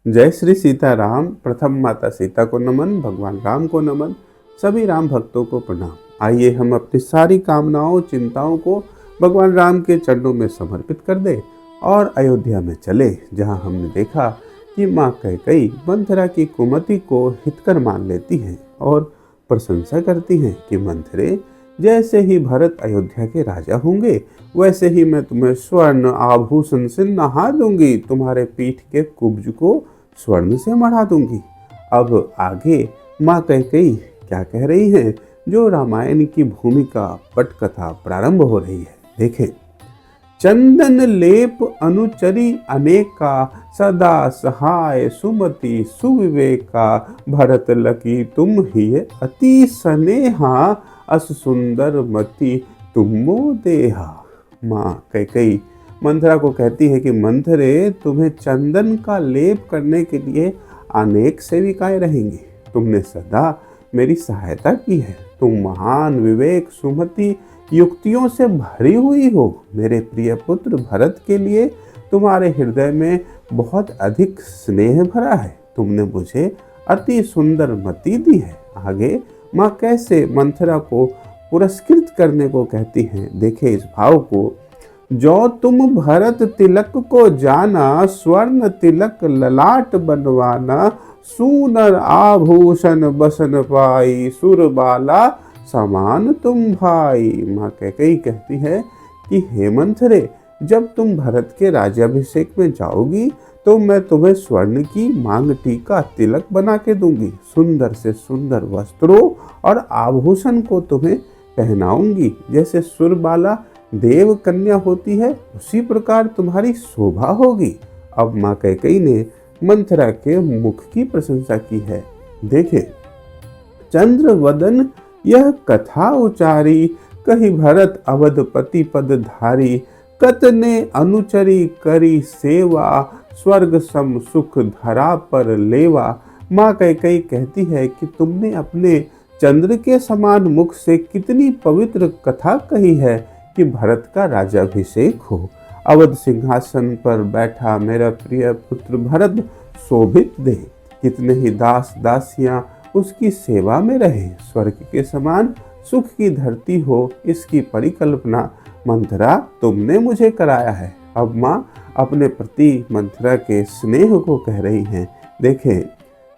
जय श्री सीताराम। प्रथम माता सीता को नमन, भगवान राम को नमन, सभी राम भक्तों को प्रणाम। आइए हम अपनी सारी कामनाओं चिंताओं को भगवान राम के चरणों में समर्पित कर दें और अयोध्या में चले, जहां हमने देखा कि माँ कैकेयी मंथरा की कुमति को हितकर मान लेती हैं और प्रशंसा करती हैं कि मंथरे, जैसे ही भरत अयोध्या के राजा होंगे वैसे ही मैं तुम्हें स्वर्ण आभूषण से नहा दूंगी, तुम्हारे पीठ के कुब्ज को स्वर्ण से मढ़ा दूंगी। अब आगे माँ कैकेयी क्या कह रही हैं, जो रामायण की भूमिका पटकथा प्रारंभ हो रही है। देखें। चंदन लेप अनुचरी अनेका, सदा सहाय सुमति सुविवेका, भरत लकी तुम ही अति स्नेहा, अस सुंदर मति तुमो देहा। माँ कैकेयी मंथरा को कहती है कि मंथरे, तुम्हें चंदन का लेप करने के लिए अनेक सेविकाएं रहेंगी। तुमने सदा मेरी सहायता की है। तुम महान विवेक सुमति युक्तियों से भरी हुई हो। मेरे प्रिय पुत्र भरत के लिए तुम्हारे हृदय में बहुत अधिक स्नेह भरा है। तुमने मुझे अति सुंदर मति दी है। आगे माँ कैसे मंथरा को पुरस्कृत करने को कहती हैं, देखे इस भाव को। जो तुम भरत तिलक को जाना, स्वर्ण तिलक ललाट बनवाना, सुनर आभूषण बसन पाई, सुरबाला समान तुम भाई। माँ कैकेयी कहती है कि हे मंथरे, जब तुम भरत के राज्याभिषेक में जाओगी तो मैं तुम्हें स्वर्ण की मांग टीका तिलक बना के दूंगी। सुंदर से सुंदर वस्त्रों और आभूषण को तुम्हें पहनाऊंगी। जैसे सुरबाला देव कन्या होती है, उसी प्रकार तुम्हारी शोभा होगी। अब माँ कैकेयी ने मंथरा के मुख की प्रशंसा की है। देखे। चंद्र वदन यह कथा उचारी, कही भरत अवधपति पद धारी, कतने अनुचरी करी सेवा, स्वर्ग सम सुख धरा पर लेवा। माँ कैकेयी कहती है कि तुमने अपने चंद्र के समान मुख से कितनी पवित्र कथा कही है कि भरत का राज्याभिषेक हो। अवध सिंहासन पर बैठा मेरा प्रिय पुत्र भरत शोभित दे। कितने ही दास दासियां उसकी सेवा में रहे। स्वर्ग के समान सुख की धरती हो, इसकी परिकल्पना मंथरा तुमने मुझे कराया है। अब माँ अपने प्रति मंथरा के स्नेह को कह रही हैं। देखें।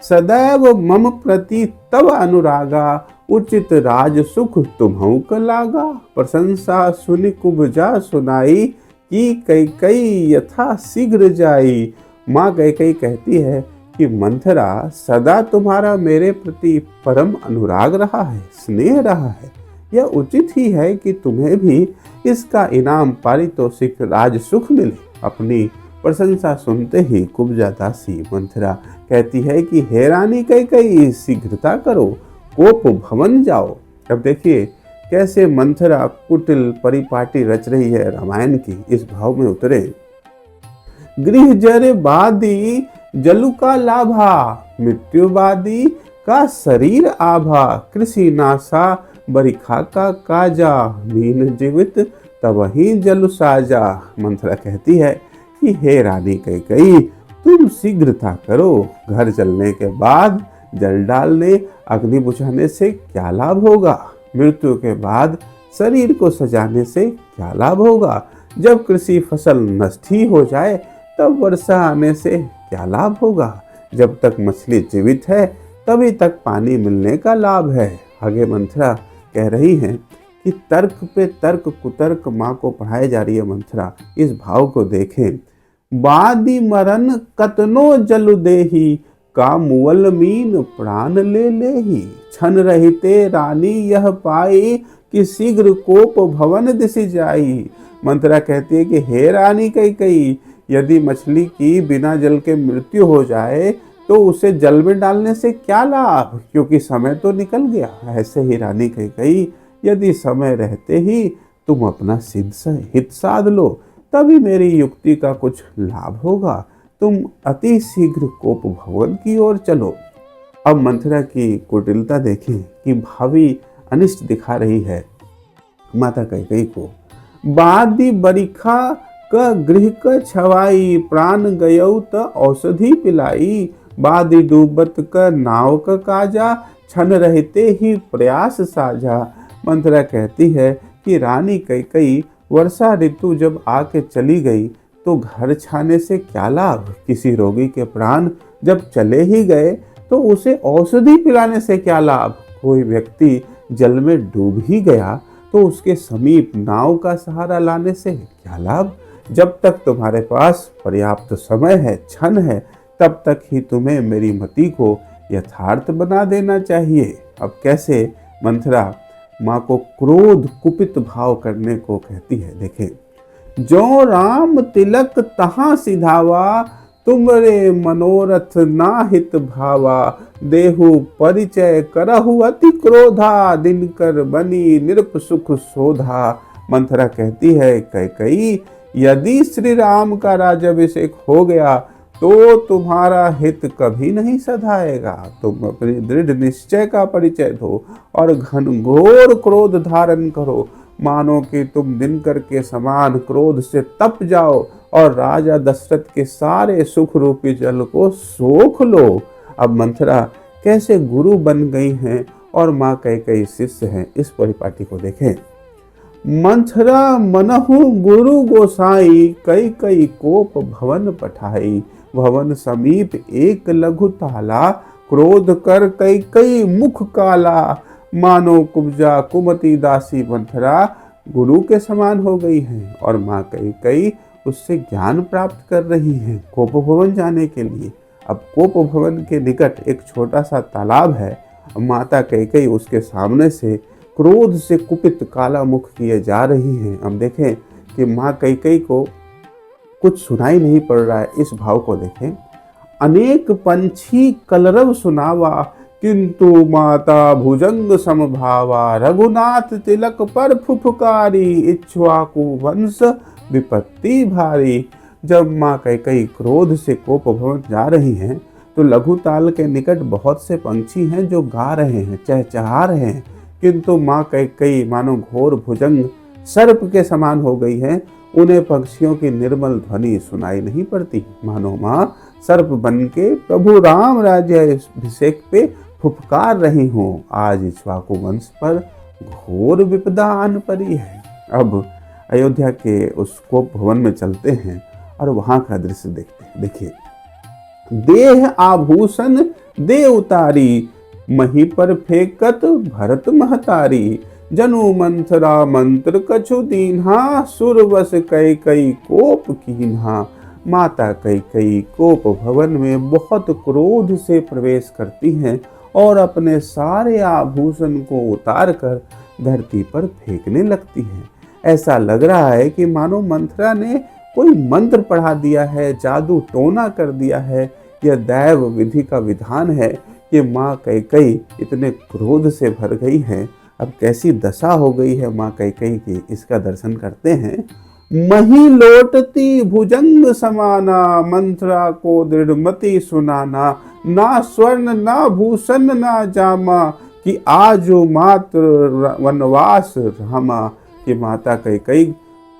सदैव मम प्रति तव अनुरागा, उचित राज सुख तुम्हु क लागा, प्रशंसा सुनि कुब्जा सुनाई, कि कैकेयी यथा शीघ्र जाई। माँ कैकेयी कहती है कि मंथरा, सदा तुम्हारा मेरे प्रति परम अनुराग रहा है, स्नेह रहा है। यह उचित ही है कि तुम्हें भी इसका इनाम पारितोषिक राज सुख मिले। अपनी प्रशंसा सुनते ही कुब्जा दासी मंथरा कहती है कि हे रानी कैकेयी, शीघ्रता करो, कोप भवन जाओ। अब देखिए कैसे मंथरा कुटिल परिपाटी रच रही है रामायण की। इस भाव में उतरे। गृह जर बादी जलु का लाभा, मृत्यु बादी का शरीर आभा, कृषि नासा बरिखा का काजा, मीन जीवित तबहि जलु साजा। मंथरा कहती है कि हे रानी कैकेयी, तुम शीघ्रता करो। घर जलने के बाद जल डालने अग्नि बुझाने से क्या लाभ होगा। मृत्यु के बाद शरीर को सजाने से क्या लाभ होगा। जब कृषि फसल नष्ट ही हो जाए तब वर्षा आने से क्या लाभ होगा। जब तक मछली जीवित है तभी तक पानी मिलने का लाभ है। आगे मंथरा कह रही हैं कि तर्क पे तर्क कुतर्क माँ को पढ़ाई जा रही है मंथरा। इस भाव को देखें। बादी मरन कतनो जलु देही, का मुअल मीन प्राण ले लेही, छन रहते रानी यह पाई, कि शीघ्र कोप भवन दिशि जाई। मंथरा कहती है कि हे रानी कैकेयी, यदि मछली की बिना जल के मृत्यु हो जाए तो उसे जल में डालने से क्या लाभ, क्योंकि समय तो निकल गया। ऐसे ही रानी कैकेयी, यदि समय रहते ही तुम अपना हित साध लो, तभी मेरी युक्ति का कुछ लाभ होगा। तुम अति शीघ्र कोप भवन की ओर चलो। अब मंथरा की कुटिलता देखें कि भावी अनिष्ट दिखा रही है माता कैकेयी को। बादी बरिखा क गृह क छवाई, प्राण गयौ त औषधि पिलाई, बादी डूबत क नाव क काजा, क्षण रहते ही प्रयास साझा। मंथरा कहती है कि रानी कैकई वर्षा ऋतु जब आके चली गई तो घर छाने से क्या लाभ, किसी रोगी के प्राण जब चले ही गए तो उसे औषधि पिलाने से क्या लाभ। कोई व्यक्ति जल में डूब ही गया तो उसके समीप नाव का सहारा लाने से क्या लाभ। जब तक तुम्हारे पास पर्याप्त समय है, क्षण है, तब तक ही तुम्हें मेरी मति को यथार्थ बना देना चाहिए। अब कैसे मंथरा माँ को क्रोध कुपित भाव करने को कहती है, देखें। जो राम तिलक तहाँ सिधावा, तुमरे मनोरथ नाहित भावा, देहु परिचय करहु अति क्रोधा, दिनकर बनी निरप सुख शोधा। मंथरा कहती है कैकई, यदि श्री राम का राज्याभिषेक हो गया तो तुम्हारा हित कभी नहीं सधाएगा। तुम अपनी दृढ़ निश्चय का परिचय दो और घनघोर क्रोध धारण करो, मानो कि तुम दिनकर के समान क्रोध से तप जाओ और राजा दशरथ के सारे सुख रूपी जल को सोख लो। अब मंथरा कैसे गुरु बन गई हैं और माँ कैकई शिष्य हैं, इस परिपाटी को देखें। मंथरा मनहु गुरु गोसाई, कैकई कोप भवन पठाई, भवन समीप एक लघु ताला, क्रोध कर कैकई मुख काला, मानो कुब्जा कुमति दासी मंथरा गुरु के समान हो गई है और माँ कैकई उससे ज्ञान प्राप्त कर रही है कोप भवन जाने के लिए। अब कोप भवन के निकट एक छोटा सा तालाब है, माता कैकई उसके सामने से क्रोध से कुपित काला मुख किए जा रही हैं। हम देखें कि माँ कैकई को कुछ सुनाई नहीं पड़ रहा है, इस भाव को देखें। अनेक पंछी कलरव सुनावा, किंतु माता भुजंग समभावा, रघुनाथ तिलक पर फुफकारी, इक्ष्वाकु वंश विपत्ति भारी। जब माँ कैकई क्रोध से कोप भवन जा रही हैं तो लघु ताल के निकट बहुत से पंछी हैं जो गा रहे हैं, चहचहा रहे हैं, किंतु माँ कैकई मानो घोर भुजंग सर्प के समान हो गई है। उन्हें पक्षियों की निर्मल ध्वनि सुनाई नहीं पड़ती, मानो माँ सर्प बन के प्रभु राम राज्याभिषेक पे फुफकार रही हो। आज इक्ष्वाकु वंश पर घोर विपदा आन पड़ी है। अब अयोध्या के उस कोप भवन में चलते हैं और वहां का दृश्य देखते हैं। देखिए, देह आभूषण दे उतारी, मही पर फेंकत भरत महतारी, जनु मंथरा मंत्र कछु दीन्हा, सुरवस कैकई कोप कीन्हा। माता कैकई कोप भवन में बहुत क्रोध से प्रवेश करती हैं और अपने सारे आभूषण को उतार कर धरती पर फेंकने लगती हैं। ऐसा लग रहा है कि मानो मंथरा ने कोई मंत्र पढ़ा दिया है, जादू टोना कर दिया है। यह दैव विधि का विधान है कि माँ कैकई इतने क्रोध से भर गई हैं। अब कैसी दशा हो गई है माँ कैकई की, इसका दर्शन करते हैं। मही लोटती भुजंग समाना, मंथरा को दृढ़मति सुनाना, ना स्वर्ण ना भूषण ना जामा, कि आजो मात्र वनवास रामा। कि माता कैकई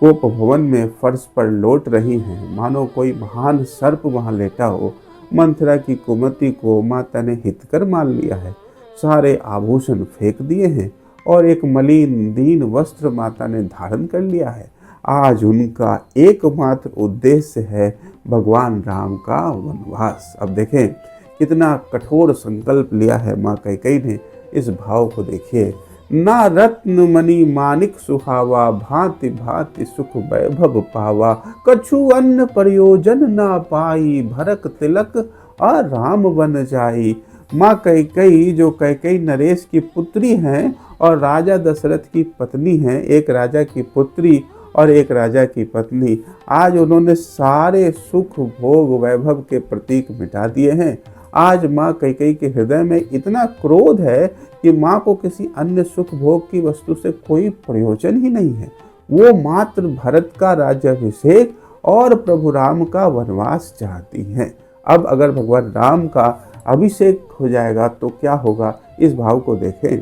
कोप भवन में फर्श पर लौट रही हैं, मानो कोई महान सर्प वहां लेटा हो। मंथरा की कुमति को माता ने हितकर मान लिया है, सारे आभूषण फेंक दिए हैं और एक मलिन दीन वस्त्र माता ने धारण कर लिया है। आज उनका एकमात्र उद्देश्य है भगवान राम का वनवास। अब देखें कितना कठोर संकल्प लिया है माँ कैकई ने, इस भाव को देखिए। ना रत्न मणि मानिक सुहावा, भांति भांति सुख वैभव पावा, कछु अन्न प्रयोजन ना पाई, भरत तिलक और राम बन जाई। माँ कैकई जो कैकई नरेश की पुत्री हैं और राजा दशरथ की पत्नी हैं, एक राजा की पुत्री और एक राजा की पत्नी, आज उन्होंने सारे सुख भोग वैभव के प्रतीक मिटा दिए हैं। आज माँ कैकई के हृदय में इतना क्रोध है कि माँ को किसी अन्य सुख भोग की वस्तु से कोई प्रयोजन ही नहीं है। वो मात्र भरत का राज्याभिषेक और प्रभु राम का वनवास चाहती हैं। अब अगर भगवान राम का अभिषेक हो जाएगा तो क्या होगा, इस भाव को देखें।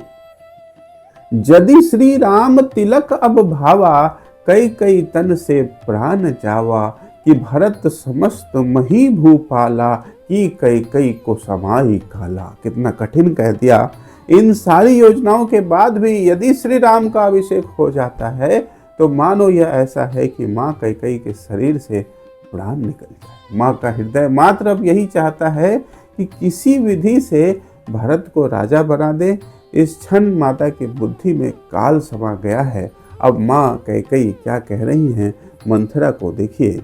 यदि श्री राम तिलक अब भावा, कई कई तन से प्राण जावा, कि भरत समस्त मही भूपाला, कि कई कई को समाई काला। कितना कठिन कह दिया। इन सारी योजनाओं के बाद भी यदि श्री राम का अभिषेक हो जाता है तो मानो यह ऐसा है कि माँ कैकेयी के शरीर से प्राण निकल जाए। माँ का हृदय मात्र अब यही चाहता है कि किसी विधि से भरत को राजा बना दे। इस क्षण माता की बुद्धि में काल समा गया है। अब माँ कैकेयी क्या कह रही हैं मंथरा को देखिए।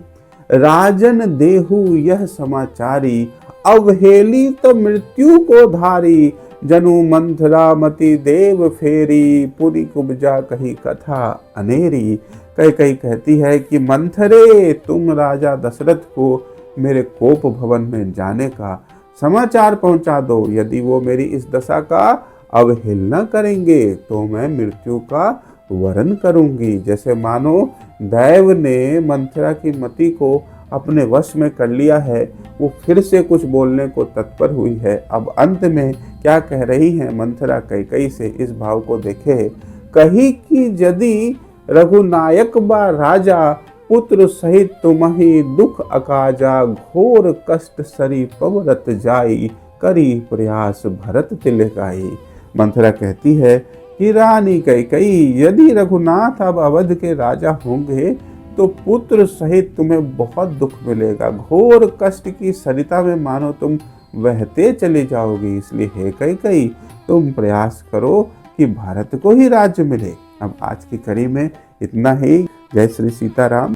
राजन देहु यह समाचारी, अवहेली तो मृत्यु को धारी, जनु मंथरा मति देव फेरी, पुनि कुब्जा कही कथा अनेरी। कैकेयी कहती है कि मंथरे, तुम राजा दशरथ को मेरे कोप भवन में जाने का समाचार पहुंचा दो। यदि वो मेरी इस दशा का अवहेलना करेंगे तो मैं मृत्यु का वरण करूंगी। जैसे मानो दैव ने मंथरा की मति को अपने वश में कर लिया है, वो फिर से कुछ बोलने को तत्पर हुई है। अब अंत में क्या कह रही हैं मंथरा कैकेयी से, इस भाव को देखे। कही कि यदि रघुनायक बा राजा, पुत्र सहित तुम्हि दुख अकाजा, घोर कष्ट सरी पवरत जाई, करी प्रयास भरत तिलकाई। मंथरा कहती है कि रानी कैकेयी, यदि रघुनाथ अब अवध के राजा होंगे तो पुत्र सहित तुम्हें बहुत दुख मिलेगा। घोर कष्ट की सरिता में मानो तुम बहते चले जाओगी। इसलिए हे कैकेयी, तुम प्रयास करो कि भारत को ही राज्य मिले। अब आज की कड़ी में इतना ही। जय श्री सीताराम।